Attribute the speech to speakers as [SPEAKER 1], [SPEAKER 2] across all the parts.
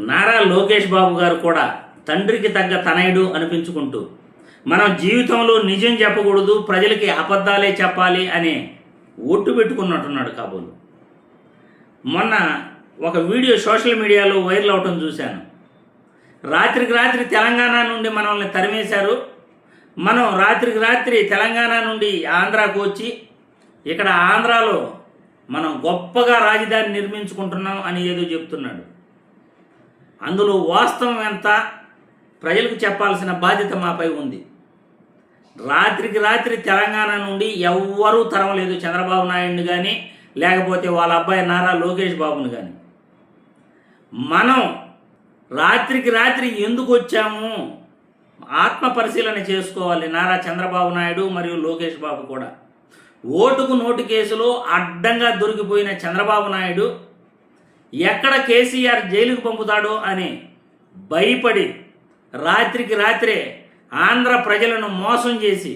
[SPEAKER 1] నారా లోకేష్ బాబు గారు కూడా తండ్రికి తగ్గ తనయుడు అనిపించుకుంటూ మనం జీవితంలో నిజం చెప్పకూడదు, ప్రజలకి అబద్ధాలే చెప్పాలి అనే ఒట్టు పెట్టుకున్నట్టున్నాడు కాబోలు. మొన్న ఒక వీడియో సోషల్ మీడియాలో వైరల్ అవటం చూశాను. రాత్రికి రాత్రి తెలంగాణ నుండి మనల్ని తరిమేశారు, మనం రాత్రికి రాత్రి తెలంగాణ నుండి ఆంధ్రాకు వచ్చి ఇక్కడ ఆంధ్రాలో మనం గొప్పగా రాజధాని నిర్మించుకుంటున్నాం అని ఏదో చెప్తున్నాడు. అందులో వాస్తవం ఎంత ప్రజలకు చెప్పాల్సిన బాధ్యత మాపై ఉంది. రాత్రికి రాత్రి తెలంగాణ నుండి ఎవ్వరూ తరమలేదు చంద్రబాబు నాయుడిని కానీ, లేకపోతే వాళ్ళ అబ్బాయి నారా లోకేష్ బాబుని కానీ. మనం రాత్రికి రాత్రి ఎందుకు వచ్చాము ఆత్మ పరిశీలన చేసుకోవాలి. నారా చంద్రబాబు నాయుడు మరియు లోకేష్ బాబు కూడా. ఓటుకు నోటు కేసులో అడ్డంగా దొరికిపోయిన చంద్రబాబు నాయుడు ఎక్కడ కేసీఆర్ జైలుకు పంపుతాడో అని భయపడి రాత్రికి రాత్రే ఆంధ్ర ప్రజలను మోసం చేసి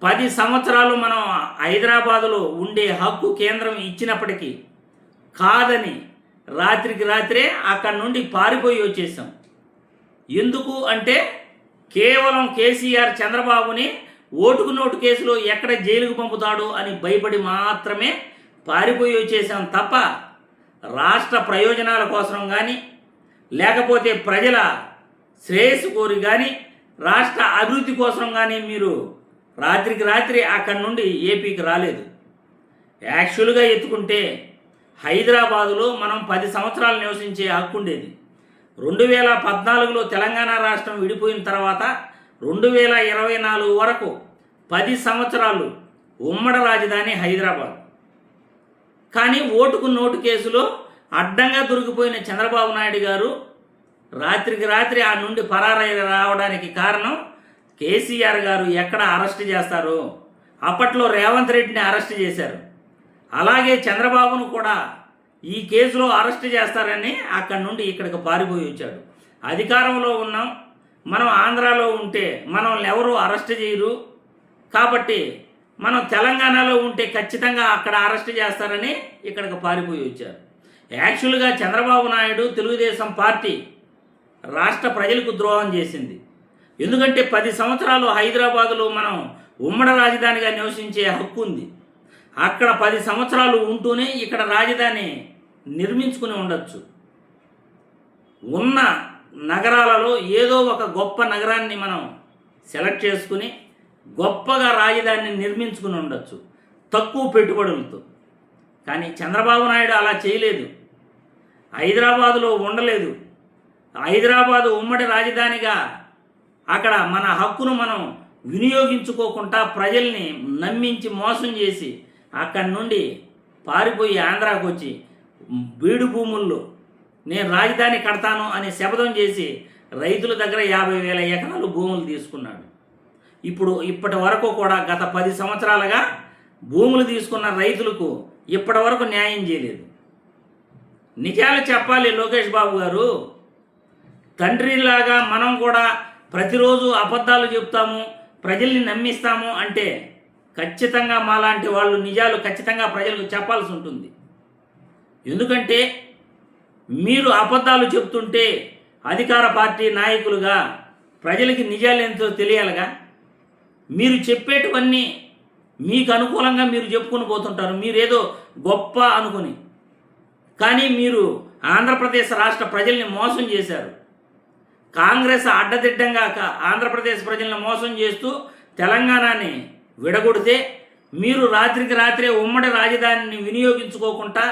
[SPEAKER 1] 10 సంవత్సరాలు మనం హైదరాబాదులో ఉండే హక్కు కేంద్రం ఇచ్చినప్పటికీ కాదని రాత్రికి రాత్రే అక్కడి నుండి పారిపోయి వచ్చేసాం. ఎందుకు అంటే కేవలం కేసీఆర్ చంద్రబాబుని ఓటుకు నోటు కేసులో ఎక్కడ జైలుకు పంపుతాడో అని భయపడి మాత్రమే పారిపోయి వచ్చేసాం తప్ప రాష్ట్ర ప్రయోజనాల కోసం కానీ, లేకపోతే ప్రజల శ్రేయస్సు కోరి కానీ, రాష్ట్ర అభివృద్ధి కోసం కానీ మీరు రాత్రికి రాత్రి అక్కడి నుండి ఏపీకి రాలేదు. యాక్చువల్గా ఎత్తుకుంటే హైదరాబాదులో మనం 10 సంవత్సరాలు నివసించే హక్కు ఉండేది. 2014లో తెలంగాణ రాష్ట్రం విడిపోయిన తర్వాత 2024 వరకు 10 సంవత్సరాలు ఉమ్మడి రాజధాని హైదరాబాద్. కానీ ఓటుకు నోటు కేసులో అడ్డంగా దొరికిపోయిన చంద్రబాబు నాయుడు గారు రాత్రికి రాత్రి ఆ నుండి పరారై రావడానికి కారణం కేసీఆర్ గారు ఎక్కడ అరెస్ట్ చేస్తారో అప్పట్లో రేవంత్ రెడ్డిని అరెస్ట్ చేశారు. అలాగే చంద్రబాబును కూడా ఈ కేసులో అరెస్ట్ చేస్తారని అక్కడి నుండి ఇక్కడికి పారిపోయి వచ్చాడు. అధికారంలో ఉన్నాం, మనం ఆంధ్రాలో ఉంటే మనల్ని ఎవరు అరెస్ట్ చేయరు, కాబట్టి మనం తెలంగాణలో ఉంటే ఖచ్చితంగా అక్కడ అరెస్ట్ చేస్తారని ఇక్కడికి పారిపోయి వచ్చారు. యాక్చువల్గా చంద్రబాబు నాయుడు తెలుగుదేశం పార్టీ రాష్ట్ర ప్రజలకు ద్రోహం చేసింది. ఎందుకంటే 10 సంవత్సరాలు హైదరాబాదులో మనం ఉమ్మడి రాజధానిగా నివసించే హక్కు ఉంది. అక్కడ 10 సంవత్సరాలు ఉంటూనే ఇక్కడ రాజధాని నిర్మించుకుని ఉండొచ్చు. ఉన్న నగరాలలో ఏదో ఒక గొప్ప నగరాన్ని మనం సెలెక్ట్ చేసుకుని గొప్పగా రాజధానిని నిర్మించుకుని ఉండొచ్చు తక్కువ పెట్టుబడులతో. కానీ చంద్రబాబు నాయుడు అలా చేయలేదు, హైదరాబాదులో ఉండలేదు. హైదరాబాదు ఉమ్మడి రాజధానిగా అక్కడ మన హక్కును మనం వినియోగించుకోకుండా ప్రజల్ని నమ్మించి మోసం చేసి అక్కడి నుండి పారిపోయి ఆంధ్రాకు వచ్చి బీడు భూముల్లో నేను రాజధాని కడతాను అని శపథం చేసి రైతుల దగ్గర 50,000 ఎకరాలు భూములు తీసుకున్నాడు. ఇప్పటి వరకు కూడా గత 10 సంవత్సరాలుగా భూములు తీసుకున్న రైతులకు ఇప్పటి వరకు న్యాయం చేయలేదు. నిజాలు చెప్పాలి లోకేష్ బాబు గారు. తండ్రిలాగా మనం కూడా ప్రతిరోజు అబద్ధాలు చెప్తాము, ప్రజల్ని నమ్మిస్తాము అంటే ఖచ్చితంగా మాలాంటి వాళ్ళు నిజాలు ఖచ్చితంగా ప్రజలకు చెప్పాల్సి ఉంటుంది. ఎందుకంటే మీరు అబద్ధాలు చెప్తుంటే అధికార పార్టీ నాయకులుగా ప్రజలకి నిజాలు ఎంతో తెలియాలిగా. మీరు చెప్పేటివన్నీ మీకు అనుకూలంగా మీరు చెప్పుకొని పోతుంటారు, మీరేదో గొప్ప అనుకుని. కానీ మీరు ఆంధ్రప్రదేశ్ రాష్ట్ర ప్రజల్ని మోసం చేశారు. కాంగ్రెస్ అడ్డదిడ్డంగా ఆంధ్రప్రదేశ్ ప్రజల్ని మోసం చేస్తూ తెలంగాణని విడగొడితే మీరు రాత్రికి రాత్రే ఉమ్మడి రాజధానిని వినియోగించుకోకుండా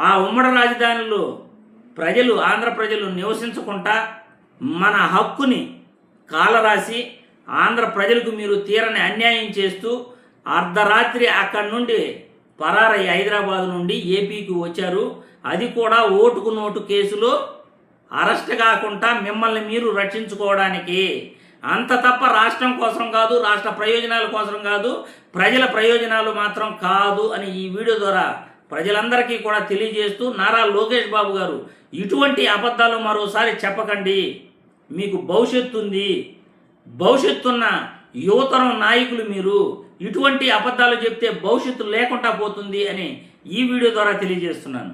[SPEAKER 1] ఆ ఉమ్మడి రాజధానిలో ఆంధ్ర ప్రజలు నివసించకుండా మన హక్కుని కాలరాసి ఆంధ్ర ప్రజలకు మీరు తీరని అన్యాయం చేస్తూ అర్ధరాత్రి అక్కడి నుండి పరారై హైదరాబాద్ నుండి ఏపీకి వచ్చారు. అది కూడా ఓటుకు నోటు కేసులో అరెస్ట్ కాకుండా మిమ్మల్ని మీరు రక్షించుకోవడానికి. అంత తప్ప రాష్ట్రం కోసం కాదు, రాష్ట్ర ప్రయోజనాల కోసం కాదు, ప్రజల ప్రయోజనాలు మాత్రం కాదు అని ఈ వీడియో ద్వారా ప్రజలందరికీ కూడా తెలియజేస్తూ, నారా లోకేష్ బాబు గారు ఇటువంటి అబద్ధాలు మరోసారి చెప్పకండి. మీకు భవిష్యత్తు ఉంది, భవిష్యత్తున్న యువతరం నాయకులు మీరు. ఇటువంటి అబద్ధాలు చెప్తే భవిష్యత్తు లేకుండా పోతుంది అని ఈ వీడియో ద్వారా తెలియజేస్తున్నాను.